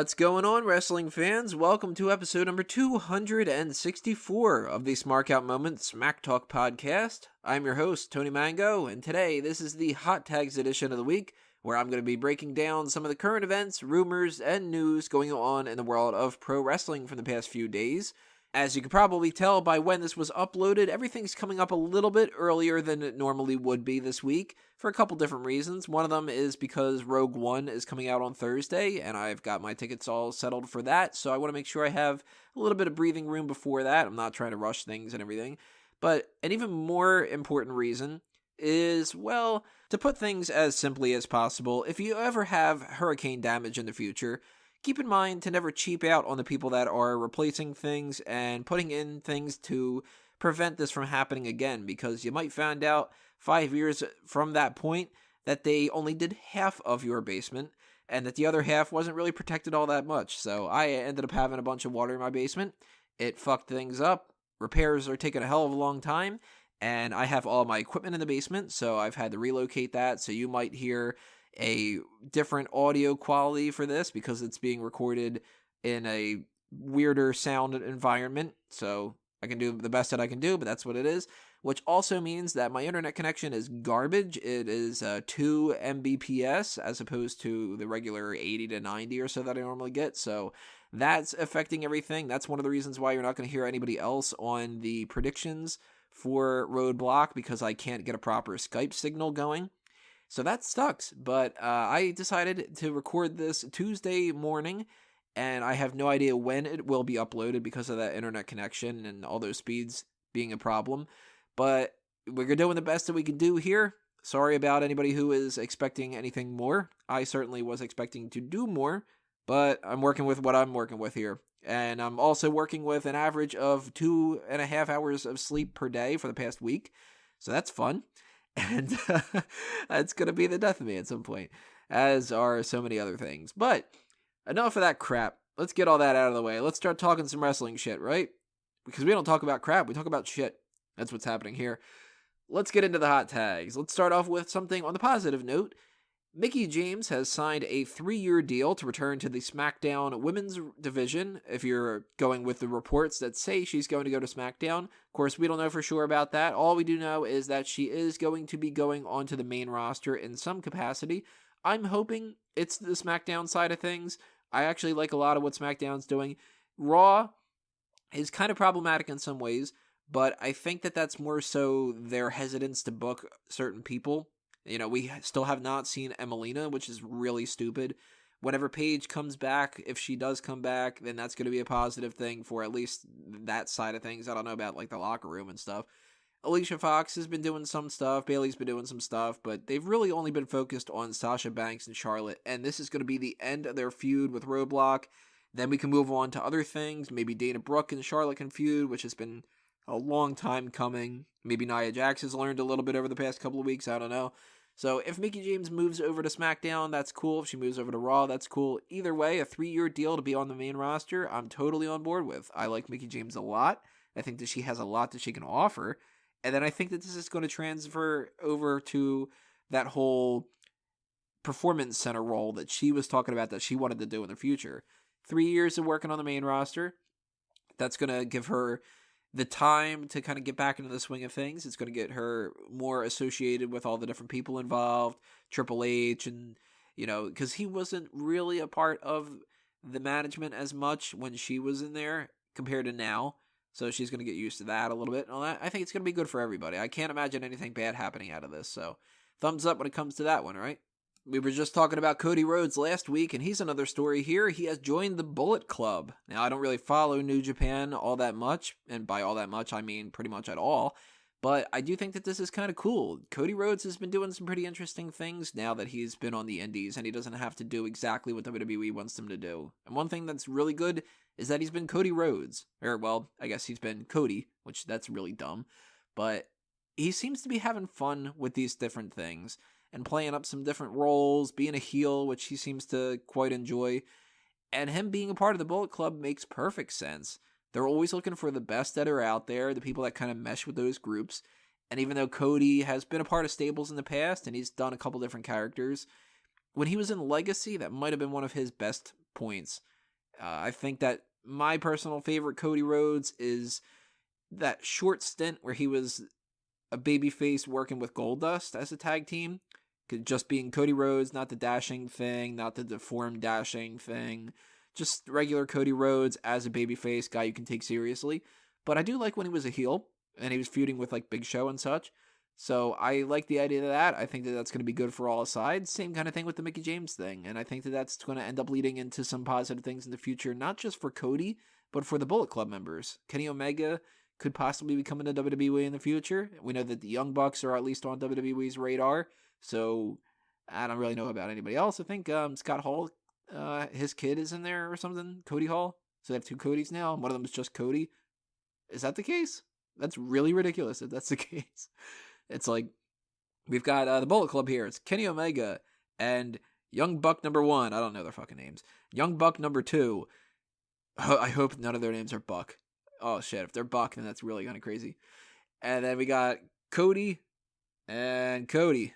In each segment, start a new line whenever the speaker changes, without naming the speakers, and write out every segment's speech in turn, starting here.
What's going on, wrestling fans? Welcome to episode number 264 of the Smark Out Moment Smack Talk podcast. I'm your host, Tony Mango, and today this is the Hot Tags edition of the week, where I'm going to be breaking down some of the current events, rumors, and news going on in the world of pro wrestling from the past few days. As you can probably tell by when this was uploaded, everything's coming up a little bit earlier than it normally would be this week for a couple different reasons. One of them is because Rogue One is coming out on Thursday, and I've got my tickets all settled for that, so I want to make sure I have a little bit of breathing room before that. I'm not trying to rush things and everything. But an even more important reason is, well, to put things as simply as possible, if you ever have hurricane damage in the future, keep in mind to never cheap out on the people that are replacing things and putting in things to prevent this from happening again, because you might find out 5 years from that point that they only did half of your basement and that the other half wasn't really protected all that much. So I ended up having a bunch of water in my basement. It fucked things up. Repairs are taking a hell of a long time, and I have all my equipment in the basement, so I've had to relocate that. So you might hear a different audio quality for this because it's being recorded in a weirder sound environment. So I can do the best that I can do, but that's what it is. Which also means that my internet connection is garbage. It is 2 Mbps as opposed to the regular 80 to 90 or so that I normally get. So that's affecting everything. That's one of the reasons why you're not going to hear anybody else on the predictions for Roadblock, because I can't get a proper Skype signal going. So that sucks, but I decided to record this Tuesday morning, and I have no idea when it will be uploaded because of that internet connection and all those speeds being a problem. But we're doing the best that we can do here. Sorry about anybody who is expecting anything more. I certainly was expecting to do more, but I'm working with what I'm working with here. And I'm also working with an average of 2.5 hours of sleep per day for the past week. So that's fun. And it's going to be the death of me at some point, as are so many other things. But enough of that crap. Let's get all that out of the way. Let's start talking some wrestling shit, right? Because we don't talk about crap, we talk about shit. That's what's happening here. Let's get into the hot tags. Let's start off with something on the positive note. Mickie James has signed a 3-year deal to return to the SmackDown women's division, if you're going with the reports that say she's going to go to SmackDown. Of course, we don't know for sure about that. All we do know is that she is going to be going onto the main roster in some capacity. I'm hoping it's the SmackDown side of things. I actually like a lot of what SmackDown's doing. Raw is kind of problematic in some ways, but I think that that's more so their hesitance to book certain people. You know, we still have not seen Emelina, which is really stupid. Whenever Paige comes back, if she does come back, then that's going to be a positive thing for at least that side of things. I don't know about, like, the locker room and stuff. Alicia Fox has been doing some stuff. Bayley's been doing some stuff. But they've really only been focused on Sasha Banks and Charlotte. And this is going to be the end of their feud with Roadblock. Then we can move on to other things. Maybe Dana Brooke and Charlotte can feud, which has been a long time coming. Maybe Nia Jax has learned a little bit over the past couple of weeks. I don't know. So if Mickie James moves over to SmackDown, that's cool. If she moves over to Raw, that's cool. Either way, a 3-year deal to be on the main roster, I'm totally on board with. I like Mickie James a lot. I think that she has a lot that she can offer. And then I think that this is going to transfer over to that whole performance center role that she was talking about that she wanted to do in the future. 3 years of working on the main roster, that's going to give her the time to kind of get back into the swing of things. It's going to get her more associated with all the different people involved, Triple H, and, you know, because he wasn't really a part of the management as much when she was in there compared to now. So she's going to get used to that a little bit and all that. I think it's going to be good for everybody. I can't imagine anything bad happening out of this. So thumbs up when it comes to that one, right? We were just talking about Cody Rhodes last week, and he's another story here. He has joined the Bullet Club. Now, I don't really follow New Japan all that much, and by all that much, I mean pretty much at all, but I do think that this is kind of cool. Cody Rhodes has been doing some pretty interesting things now that he's been on the indies, and he doesn't have to do exactly what WWE wants him to do. And one thing that's really good is that he's been Cody Rhodes. Or, well, I guess he's been Cody, which that's really dumb, but he seems to be having fun with these different things and playing up some different roles, being a heel, which he seems to quite enjoy. And him being a part of the Bullet Club makes perfect sense. They're always looking for the best that are out there, the people that kind of mesh with those groups. And even though Cody has been a part of stables in the past, and he's done a couple different characters, when he was in Legacy, that might have been one of his best points, I think that my personal favorite Cody Rhodes is that short stint where he was a babyface working with Goldust as a tag team. Just being Cody Rhodes, not the dashing thing, not the deformed dashing thing. Just regular Cody Rhodes as a babyface guy you can take seriously. But I do like when he was a heel and he was feuding with like Big Show and such. So I like the idea of that. I think that that's going to be good for all sides. Same kind of thing with the Mickie James thing. And I think that that's going to end up leading into some positive things in the future, not just for Cody, but for the Bullet Club members. Kenny Omega could possibly be coming to WWE in the future. We know that the Young Bucks are at least on WWE's radar. So I don't really know about anybody else. I think Scott Hall, his kid is in there or something. Cody Hall. So they have two Codys now. And one of them is just Cody. Is that the case? That's really ridiculous if that's the case. It's like, we've got the Bullet Club here. It's Kenny Omega and Young Buck number 1. I don't know their fucking names. Young Buck number 2. I hope none of their names are Buck. Oh shit, if they're Buck, then that's really kind of crazy. And then we got Cody and Cody.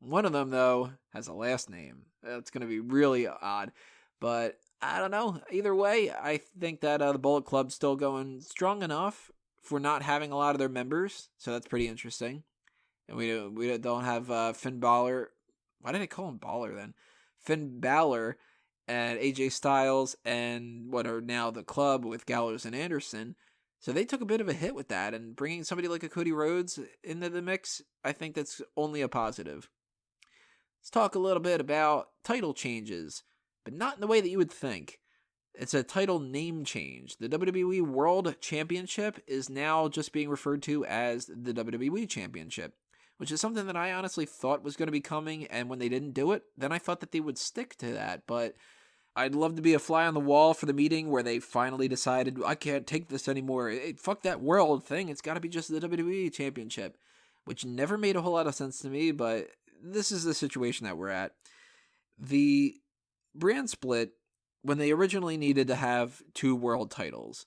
One of them, though, has a last name. That's going to be really odd. But I don't know. Either way, I think that the Bullet Club's still going strong enough for not having a lot of their members. So that's pretty interesting. And we don't have Finn Balor. Why did I call him Balor then? Finn Balor and AJ Styles and what are now the Club with Gallows and Anderson. So they took a bit of a hit with that. And bringing somebody like a Cody Rhodes into the mix, I think that's only a positive. Let's talk a little bit about title changes, but not in the way that you would think. It's a title name change. The WWE World Championship is now just being referred to as the WWE Championship, which is something that I honestly thought was going to be coming, and when they didn't do it, then I thought that they would stick to that, but I'd love to be a fly on the wall for the meeting where they finally decided, I can't take this anymore. Fuck that world thing. It's got to be just the WWE Championship, which never made a whole lot of sense to me, but this is the situation that we're at. The brand split, when they originally needed to have 2 world titles,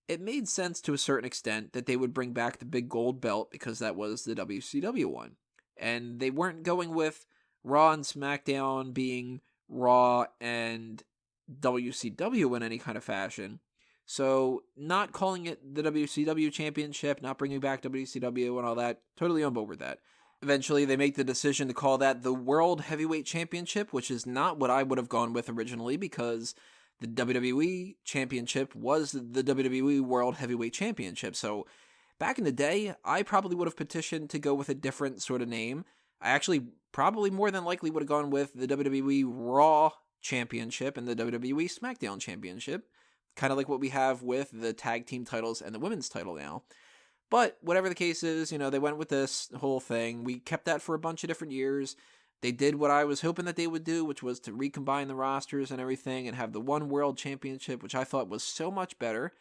it made sense to a certain extent that they would bring back the big gold belt because that was the WCW one. And they weren't going with Raw and SmackDown being Raw and WCW in any kind of fashion. So not calling it the WCW Championship, not bringing back WCW and all that, totally on board with that. Eventually, they make the decision to call that the World Heavyweight Championship, which is not what I would have gone with originally because the WWE Championship was the WWE World Heavyweight Championship. So back in the day, I probably would have petitioned to go with a different sort of name. I actually probably more than likely would have gone with the WWE Raw Championship and the WWE SmackDown Championship, kind of like what we have with the tag team titles and the women's title now. But whatever the case is, they went with this whole thing. We kept that for a bunch of different years. They did what I was hoping that they would do, which was to recombine the rosters and everything and have the one world championship, which I thought was so much better.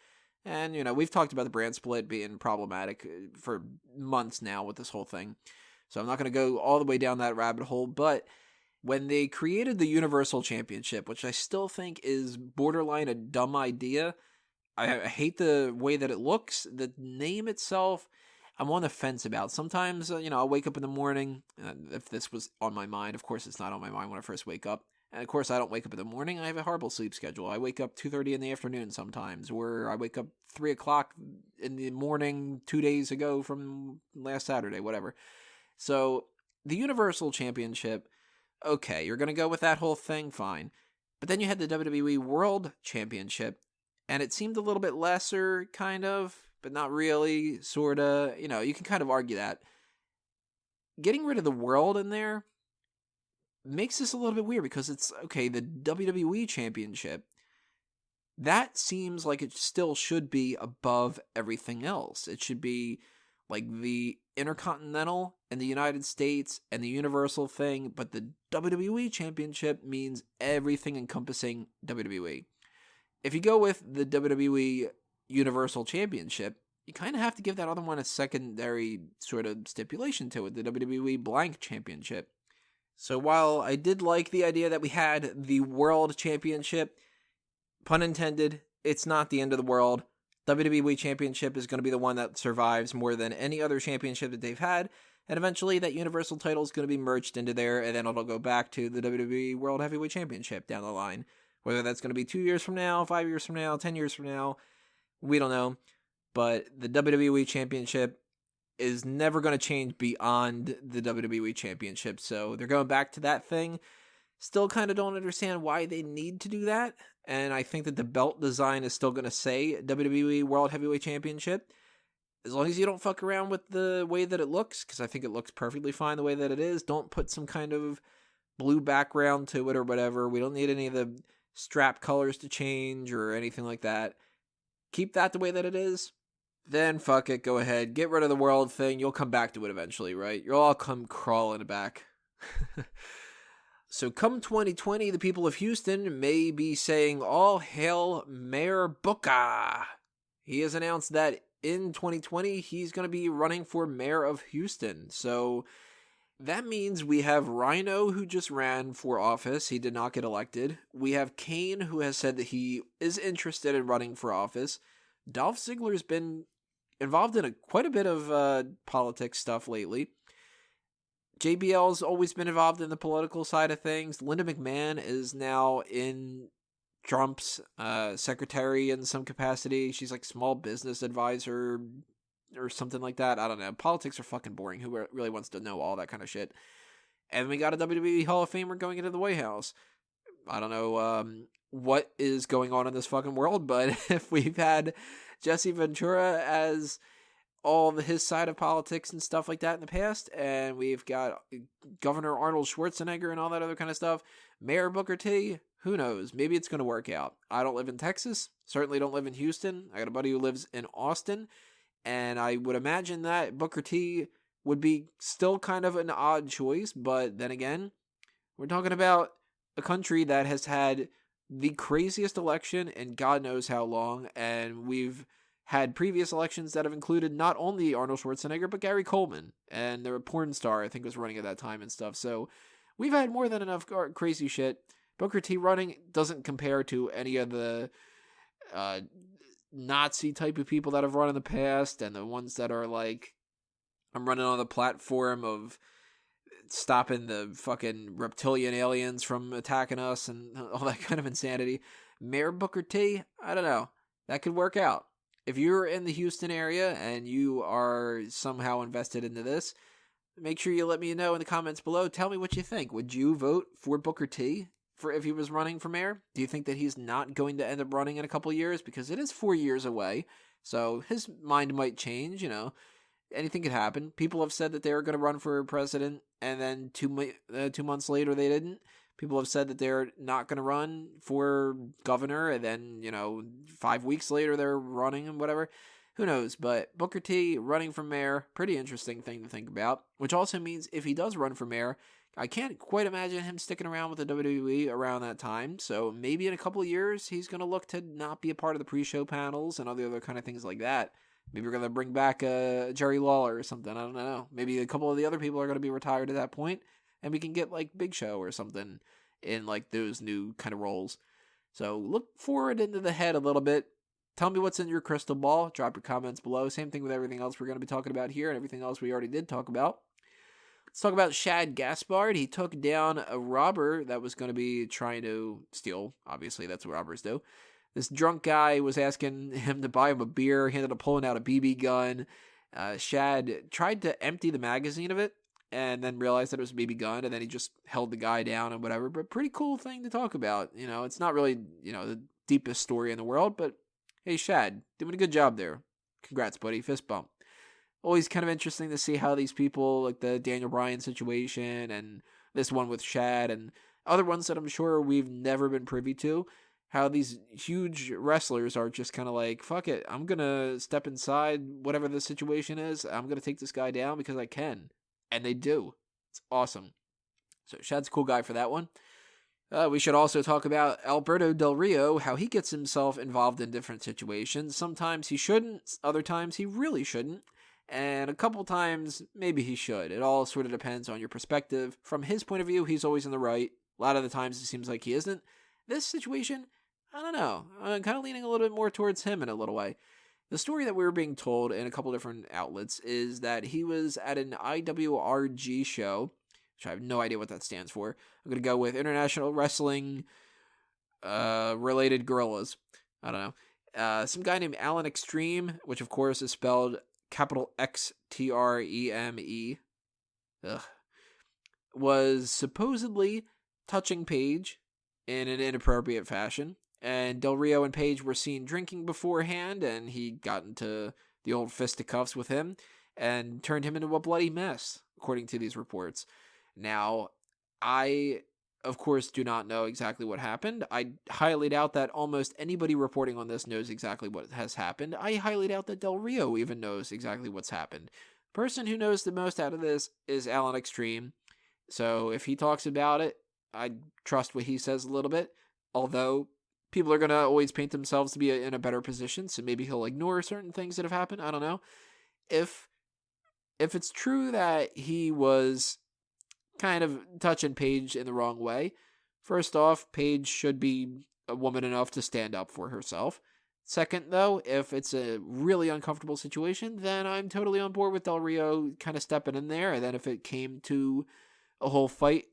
And, we've talked about the brand split being problematic for months now with this whole thing. So I'm not going to go all the way down that rabbit hole. But when they created the Universal Championship, which I still think is borderline a dumb idea, I hate the way that it looks. The name itself, I'm on the fence about. Sometimes, I'll wake up in the morning. If this was on my mind, of course it's not on my mind when I first wake up. And of course I don't wake up in the morning. I have a horrible sleep schedule. I wake up 2:30 in the afternoon sometimes, or I wake up 3 o'clock in the morning 2 days ago from last Saturday, whatever. So the Universal Championship, okay, you're going to go with that whole thing, fine. But then you had the WWE World Championship, and it seemed a little bit lesser, kind of, but not really, sort of. You can kind of argue that. Getting rid of the world in there makes this a little bit weird because it's, okay, the WWE Championship, that seems like it still should be above everything else. It should be like the Intercontinental and the United States and the Universal thing, but the WWE Championship means everything encompassing WWE. If you go with the WWE Universal Championship, you kind of have to give that other one a secondary sort of stipulation to it, the WWE Blank Championship. So while I did like the idea that we had the World Championship, pun intended, it's not the end of the world. WWE Championship is going to be the one that survives more than any other championship that they've had, and eventually that Universal title is going to be merged into there, and then it'll go back to the WWE World Heavyweight Championship down the line. Whether that's going to be 2 years from now, 5 years from now, 10 years from now, we don't know. But the WWE Championship is never going to change beyond the WWE Championship. So they're going back to that thing. Still kind of don't understand why they need to do that. And I think that the belt design is still going to say WWE World Heavyweight Championship. As long as you don't fuck around with the way that it looks, because I think it looks perfectly fine the way that it is. Don't put some kind of blue background to it or whatever. We don't need any of the strap colors to change or anything like that. Keep that the way that it is. Then fuck it, go ahead. Get rid of the world thing. You'll come back to it eventually, right? You'll all come crawling back. So come 2020, the people of Houston may be saying, all hail Mayor Booker. He has announced that in 2020, he's going to be running for mayor of Houston. So that means we have Rhino, who just ran for office. He did not get elected. We have Kane, who has said that he is interested in running for office. Dolph Ziggler's been involved in quite a bit of politics stuff lately. JBL's always been involved in the political side of things. Linda McMahon is now in Trump's secretary in some capacity. She's like small business advisor or something like that. I don't know. Politics are fucking boring. Who really wants to know all that kind of shit? And we got a WWE Hall of Famer going into the White House. I don't know what is going on in this fucking world, but if we've had Jesse Ventura as all of his side of politics and stuff like that in the past, and we've got Governor Arnold Schwarzenegger and all that other kind of stuff, Mayor Booker T, who knows? Maybe it's going to work out. I don't live in Texas. Certainly don't live in Houston. I got a buddy who lives in Austin, and I would imagine that Booker T would be still kind of an odd choice, but then again, we're talking about a country that has had the craziest election in God knows how long, and we've had previous elections that have included not only Arnold Schwarzenegger, but Gary Coleman, and the porn star, I think, was running at that time and stuff. So we've had more than enough crazy shit. Booker T running doesn't compare to any of the Nazi type of people that have run in the past, and the ones that are like, I'm running on the platform of stopping the fucking reptilian aliens from attacking us and all that kind of insanity. Mayor Booker T, I don't know. That could work out. If you're in the Houston area and you are somehow invested into this, make sure you let me know in the comments below. Tell me what you think. Would you vote for Booker T for if he was running for mayor? Do you think that he's not going to end up running in a couple years? Because it is 4 years away. So his mind might change, Anything could happen. People have said that they were going to run for president, and then 2 months later they didn't. People have said that they're not going to run for governor, and then, 5 weeks later they're running and whatever. Who knows? But Booker T running for mayor, pretty interesting thing to think about. Which also means if he does run for mayor, I can't quite imagine him sticking around with the WWE around that time. So maybe in a couple of years, he's going to look to not be a part of the pre-show panels and all the other kind of things like that. Maybe we're going to bring back Jerry Lawler or something. I don't know. Maybe a couple of the other people are going to be retired at that point, and we can get like Big Show or something in like those new kind of roles. So look forward into the head a little bit. Tell me what's in your crystal ball. Drop your comments below. Same thing with everything else we're going to be talking about here and everything else we already did talk about. Let's talk about Shad Gaspard. He took down a robber that was going to be trying to steal. Obviously, that's what robbers do. This drunk guy was asking him to buy him a beer. He ended up pulling out a BB gun. Shad tried to empty the magazine of it and then realized that it was a BB gun, and then he just held the guy down and whatever. But pretty cool thing to talk about. It's not really, the deepest story in the world, but hey, Shad, doing a good job there. Congrats, buddy. Fist bump. Always kind of interesting to see how these people, like the Daniel Bryan situation and this one with Shad and other ones that I'm sure we've never been privy to, how these huge wrestlers are just kind of like, fuck it, I'm going to step inside whatever the situation is. I'm going to take this guy down because I can. And they do. It's awesome. So Shad's a cool guy for that one. We should also talk about Alberto Del Rio, how he gets himself involved in different situations. Sometimes he shouldn't, other times he really shouldn't. And a couple times, maybe he should. It all sort of depends on your perspective. From his point of view, he's always in the right. A lot of the times it seems like he isn't. This situation, I don't know. I'm kind of leaning a little bit more towards him in a little way. The story that we were being told in a couple different outlets is that he was at an IWRG show, which I have no idea what that stands for. I'm going to go with International Wrestling related gorillas. I don't know. Some guy named Alan Xtreme, which of course is spelled capital Xtreme, was supposedly touching Paige in an inappropriate fashion. And Del Rio and Paige were seen drinking beforehand, and he got into the old fisticuffs with him and turned him into a bloody mess, according to these reports. Now, I, of course, do not know exactly what happened. I highly doubt that almost anybody reporting on this knows exactly what has happened. I highly doubt that Del Rio even knows exactly what's happened. The person who knows the most out of this is Alan Xtreme. So if he talks about it, I trust what he says a little bit. Although people are going to always paint themselves to be in a better position, so maybe he'll ignore certain things that have happened. I don't know. If it's true that he was kind of touching Paige in the wrong way, first off, Paige should be a woman enough to stand up for herself. Second, though, if it's a really uncomfortable situation, then I'm totally on board with Del Rio kind of stepping in there. And then if it came to a whole fight,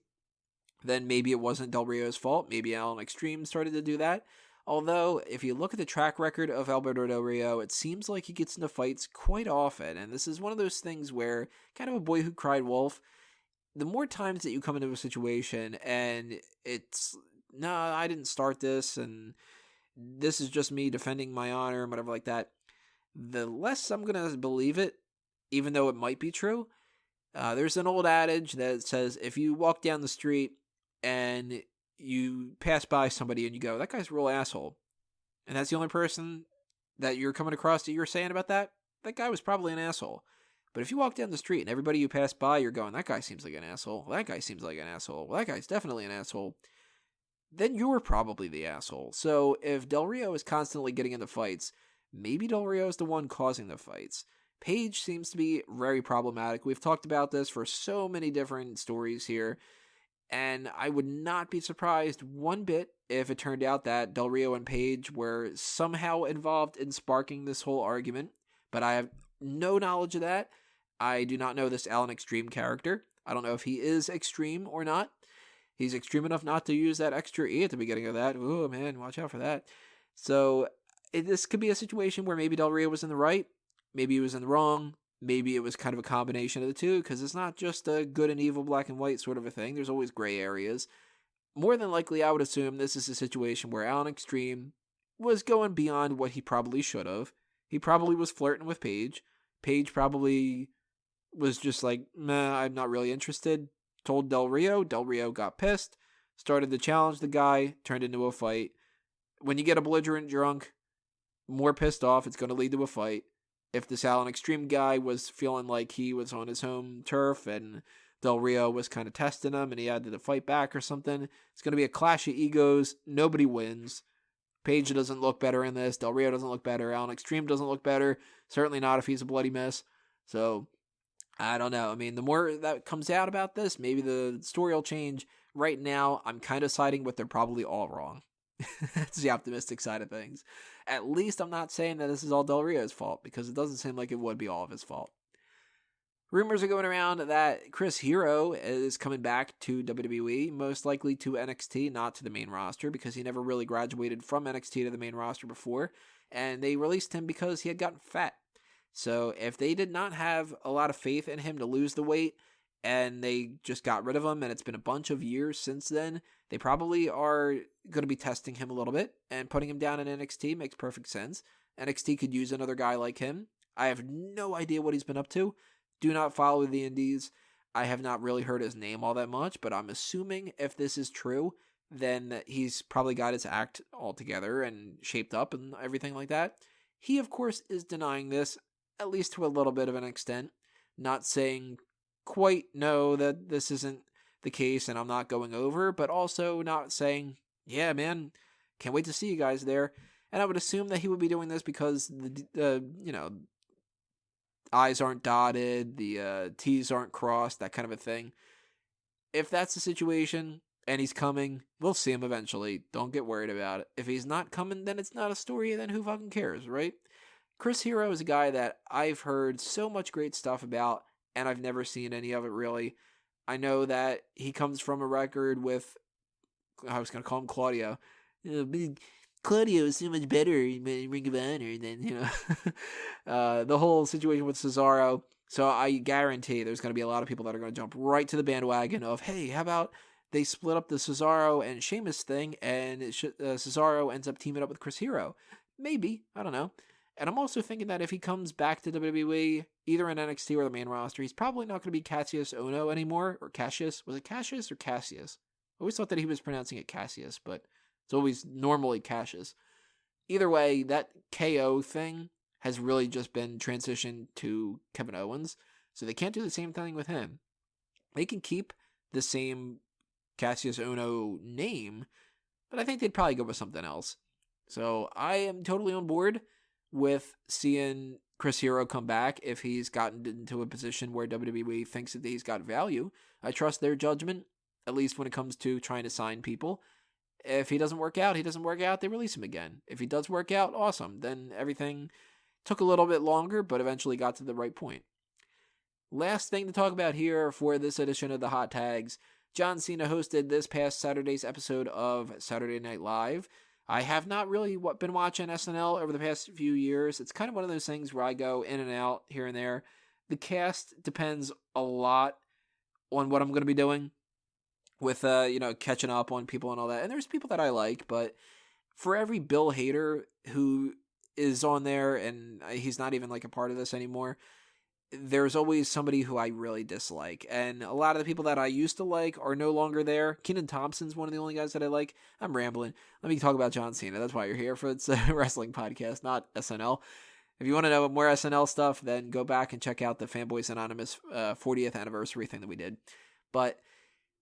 then maybe it wasn't Del Rio's fault. Maybe Alan Xtreme started to do that. Although, if you look at the track record of Alberto Del Rio, it seems like he gets into fights quite often. And this is one of those things where, kind of a boy who cried wolf, the more times that you come into a situation and it's, no, I didn't start this, and this is just me defending my honor and whatever like that, the less I'm going to believe it, even though it might be true. There's an old adage that says if you walk down the street and you pass by somebody and you go, that guy's a real asshole, and that's the only person that you're coming across that you're saying about that guy was probably an asshole. But if you walk down the street and everybody you pass by, you're going, that guy seems like an asshole, well, that guy seems like an asshole, well, that guy's definitely an asshole, then you're probably the asshole. So if Del Rio is constantly getting into fights, maybe Del Rio is the one causing the fights. Paige seems to be very problematic. We've talked about this for so many different stories here, and I would not be surprised one bit if it turned out that Del Rio and Paige were somehow involved in sparking this whole argument, but I have no knowledge of that. I do not know this Alan Xtreme character. I don't know if he is extreme or not. He's extreme enough not to use that extra E at the beginning of that. Oh, man, watch out for that. So this could be a situation where maybe Del Rio was in the right, maybe he was in the wrong, maybe it was kind of a combination of the two, because it's not just a good and evil, black and white sort of a thing. There's always gray areas. More than likely, I would assume this is a situation where Alan Xtreme was going beyond what he probably should have. He probably was flirting with Paige. Paige probably was just like, meh, I'm not really interested. Told Del Rio. Del Rio got pissed, started to challenge the guy, turned into a fight. When you get a belligerent drunk, more pissed off, it's going to lead to a fight. If this Alan Xtreme guy was feeling like he was on his home turf and Del Rio was kind of testing him and he had to fight back or something, it's going to be a clash of egos. Nobody wins. Paige doesn't look better in this. Del Rio doesn't look better. Alan Xtreme doesn't look better. Certainly not if he's a bloody mess. So, I don't know. I mean, the more that comes out about this, maybe the story will change. Right now, I'm kind of siding with they're probably all wrong. That's the optimistic side of things. At least I'm not saying that this is all Del Rio's fault, because it doesn't seem like it would be all of his fault. Rumors are going around that Chris Hero is coming back to WWE, most likely to NXT, not to the main roster, because he never really graduated from NXT to the main roster before, and they released him because he had gotten fat. So if they did not have a lot of faith in him to lose the weight, and they just got rid of him, and it's been a bunch of years since then, they probably are going to be testing him a little bit, and putting him down in NXT makes perfect sense. NXT could use another guy like him. I have no idea what he's been up to. Do not follow the indies. I have not really heard his name all that much, but I'm assuming if this is true, then he's probably got his act all together and shaped up and everything like that. He, of course, is denying this, at least to a little bit of an extent, not saying quite no that this isn't the case and I'm not going over, but also not saying, yeah, man, can't wait to see you guys there. And I would assume that he would be doing this because the I's aren't dotted, the T's aren't crossed, that kind of a thing. If that's the situation and he's coming, we'll see him eventually. Don't get worried about it. If he's not coming, then it's not a story, then who fucking cares, right? Chris Hero is a guy that I've heard so much great stuff about, and I've never seen any of it really. I know that he comes from a record with, I was going to call him Claudio. Claudio is so much better in Ring of Honor than, the whole situation with Cesaro. So I guarantee there's going to be a lot of people that are going to jump right to the bandwagon of, hey, how about they split up the Cesaro and Sheamus thing, and Cesaro ends up teaming up with Chris Hero. Maybe. I don't know. And I'm also thinking that if he comes back to WWE, either in NXT or the main roster, he's probably not going to be Cassius Ohno anymore, or Cassius. Was it Cassius or Cassius? I always thought that he was pronouncing it Cassius, but it's always normally Cassius. Either way, that KO thing has really just been transitioned to Kevin Owens, so they can't do the same thing with him. They can keep the same Cassius Ohno name, but I think they'd probably go with something else. So I am totally on board with seeing Chris Hero come back if he's gotten into a position where WWE thinks that he's got value. I trust their judgment, at least when it comes to trying to sign people. If he doesn't work out, he doesn't work out, they release him again. If he does work out, awesome. Then everything took a little bit longer, but eventually got to the right point. Last thing to talk about here for this edition of the Hot Tags, John Cena hosted this past Saturday's episode of Saturday Night Live. I have not really been watching SNL over the past few years. It's kind of one of those things where I go in and out here and there. The cast depends a lot on what I'm going to be doing with, catching up on people and all that. And there's people that I like, but for every Bill Hader who is on there, and he's not even like a part of this anymore, there's always somebody who I really dislike. And a lot of the people that I used to like are no longer there. Kenan Thompson's one of the only guys that I like. I'm rambling. Let me talk about John Cena. That's why you're here, for it's a wrestling podcast, not SNL. If you want to know more SNL stuff, then go back and check out the Fanboys Anonymous 40th anniversary thing that we did. But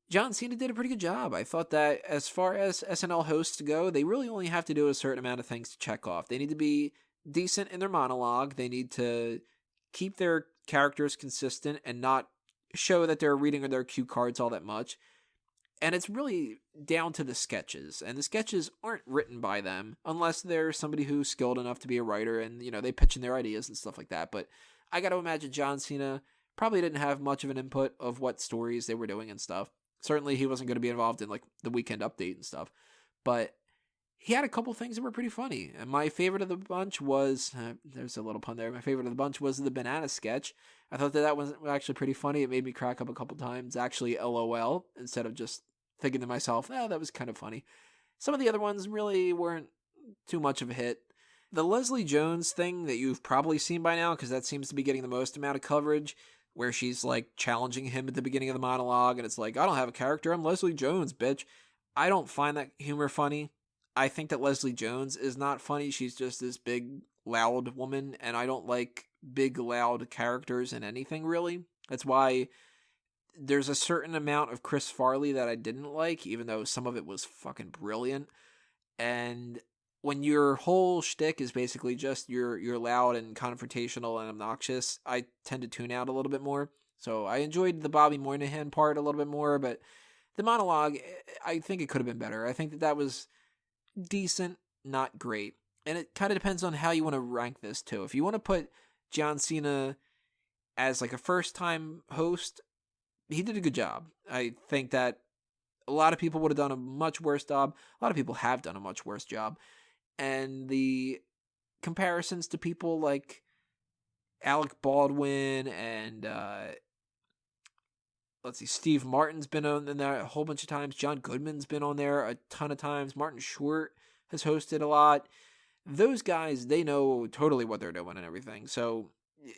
John Cena did a pretty good job. I thought that as far as SNL hosts go, they really only have to do a certain amount of things to check off. They need to be decent in their monologue. They need to keep their characters consistent and not show that they're reading their cue cards all that much. And it's really down to the sketches. And the sketches aren't written by them unless they're somebody who's skilled enough to be a writer and, they pitch in their ideas and stuff like that. But I got to imagine John Cena probably didn't have much of an input of what stories they were doing and stuff. Certainly he wasn't going to be involved in like the Weekend Update and stuff. But he had a couple things that were pretty funny. And my favorite of the bunch was, there's a little pun there, my favorite of the bunch was the banana sketch. I thought that was actually pretty funny. It made me crack up a couple times, actually LOL, instead of just thinking to myself, that was kind of funny. Some of the other ones really weren't too much of a hit. The Leslie Jones thing that you've probably seen by now, because that seems to be getting the most amount of coverage, where she's like challenging him at the beginning of the monologue, and it's like, I don't have a character, I'm Leslie Jones, bitch. I don't find that humor funny. I think that Leslie Jones is not funny. She's just this big, loud woman, and I don't like big, loud characters in anything, really. That's why there's a certain amount of Chris Farley that I didn't like, even though some of it was fucking brilliant. And when your whole shtick is basically just you're loud and confrontational and obnoxious, I tend to tune out a little bit more. So I enjoyed the Bobby Moynihan part a little bit more, but the monologue, I think it could have been better. I think that was decent, not great. And it kind of depends on how you want to rank this too. If you want to put John Cena as like a first-time host, he did a good job. I think that a lot of people would have done a much worse job. A lot of people have done a much worse job. And the comparisons to people like Alec Baldwin and Steve Martin's been on there a whole bunch of times. John Goodman's been on there a ton of times. Martin Short has hosted a lot. Those guys, they know totally what they're doing and everything. So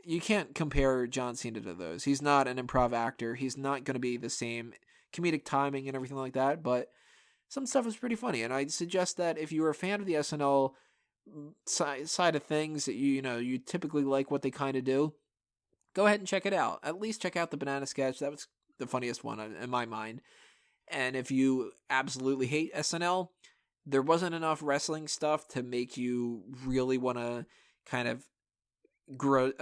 you can't compare John Cena to those. He's not an improv actor. He's not going to be the same comedic timing and everything like that. But some stuff is pretty funny. And I'd suggest that if you're a fan of the SNL side of things, that you typically like what they kind of do, go ahead and check it out. At least check out the banana sketch. That was the funniest one in my mind. And if you absolutely hate SNL, there wasn't enough wrestling stuff to make you really want to kind of grow,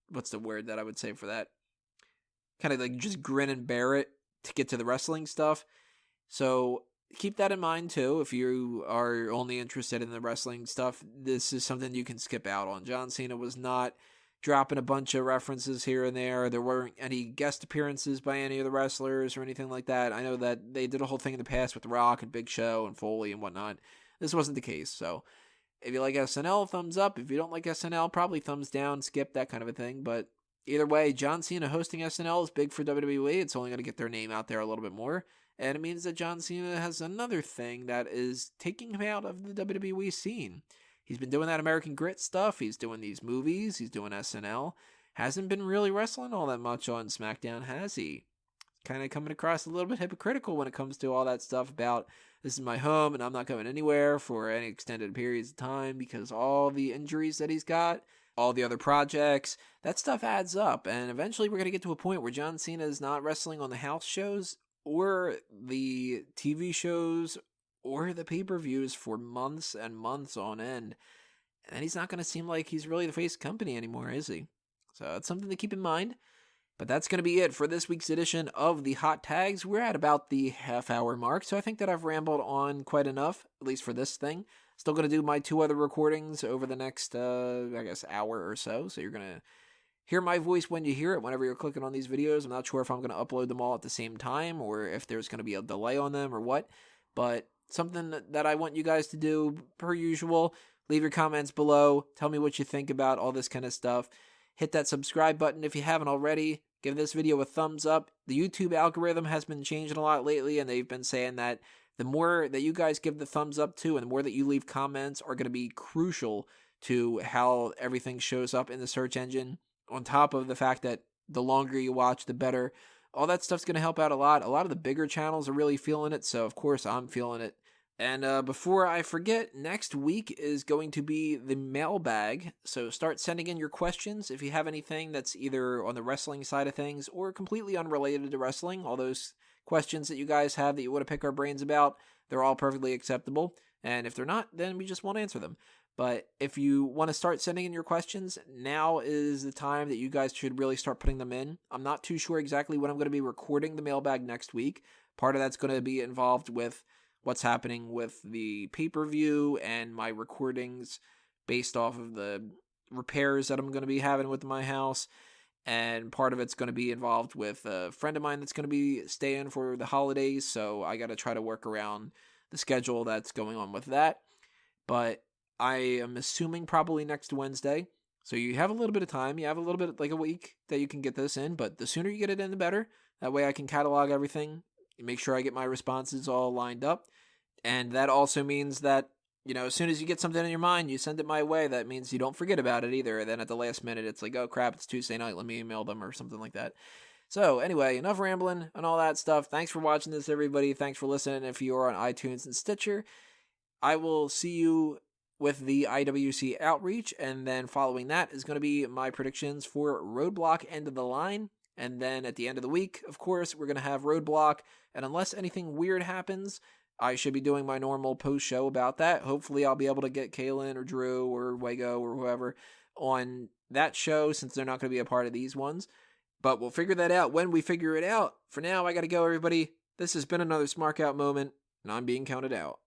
what's the word that I would say for that? Kind of like just grin and bear it to get to the wrestling stuff. So keep that in mind too. If you are only interested in the wrestling stuff, this is something you can skip out on. John Cena was not dropping a bunch of references here and there. There weren't any guest appearances by any of the wrestlers or anything like that. I know that they did a whole thing in the past with The Rock and Big Show and Foley and whatnot. This wasn't the case. So if you like SNL, thumbs up. If you don't like SNL, probably thumbs down, skip, that kind of a thing. But either way, John Cena hosting SNL is big for WWE. It's only going to get their name out there a little bit more. And it means that John Cena has another thing that is taking him out of the WWE scene. He's been doing that American Grit stuff. He's doing these movies. He's doing SNL. Hasn't been really wrestling all that much on SmackDown, has he? Kind of coming across a little bit hypocritical when it comes to all that stuff about this is my home and I'm not going anywhere for any extended periods of time because all the injuries that he's got, all the other projects, that stuff adds up. And eventually we're going to get to a point where John Cena is not wrestling on the house shows or the TV shows or the pay-per-views for months and months on end. And he's not going to seem like he's really the face of the company anymore, is he? So that's something to keep in mind. But that's going to be it for this week's edition of the Hot Tags. We're at about the half-hour mark, so I think that I've rambled on quite enough, at least for this thing. Still going to do my 2 other recordings over the next, hour or so. So you're going to hear my voice when you hear it, whenever you're clicking on these videos. I'm not sure if I'm going to upload them all at the same time or if there's going to be a delay on them or what. But something that I want you guys to do, per usual, leave your comments below. Tell me what you think about all this kind of stuff. Hit that subscribe button if you haven't already. Give this video a thumbs up. The YouTube algorithm has been changing a lot lately, and they've been saying that the more that you guys give the thumbs up to and the more that you leave comments are going to be crucial to how everything shows up in the search engine. On top of the fact that the longer you watch, the better. All that stuff's going to help out a lot. A lot of the bigger channels are really feeling it, so of course I'm feeling it. And before I forget, next week is going to be the mailbag, so start sending in your questions if you have anything that's either on the wrestling side of things or completely unrelated to wrestling. All those questions that you guys have that you want to pick our brains about, they're all perfectly acceptable, and if they're not, then we just won't answer them. But if you want to start sending in your questions, now is the time that you guys should really start putting them in. I'm not too sure exactly when I'm going to be recording the mailbag next week. Part of that's going to be involved with what's happening with the pay-per-view and my recordings based off of the repairs that I'm going to be having with my house. And part of it's going to be involved with a friend of mine that's going to be staying for the holidays. So I got to try to work around the schedule that's going on with that. But I am assuming probably next Wednesday. So you have a little bit of time. You have a little bit, like a week that you can get this in. But the sooner you get it in, the better. That way I can catalog everything. Make sure I get my responses all lined up. And that also means that, as soon as you get something in your mind, you send it my way. That means you don't forget about it either. And then at the last minute, it's like, oh crap, it's Tuesday night. Let me email them or something like that. So anyway, enough rambling and all that stuff. Thanks for watching this, everybody. Thanks for listening. If you are on iTunes and Stitcher, I will see you with the IWC Outreach. And then following that is going to be my predictions for Roadblock End of the Line. And then at the end of the week, of course, we're going to have Roadblock. And unless anything weird happens, I should be doing my normal post-show about that. Hopefully I'll be able to get Kaylin or Drew or Wago or whoever on that show since they're not going to be a part of these ones. But we'll figure that out when we figure it out. For now, I got to go, everybody. This has been another Smark Out moment, and I'm being counted out.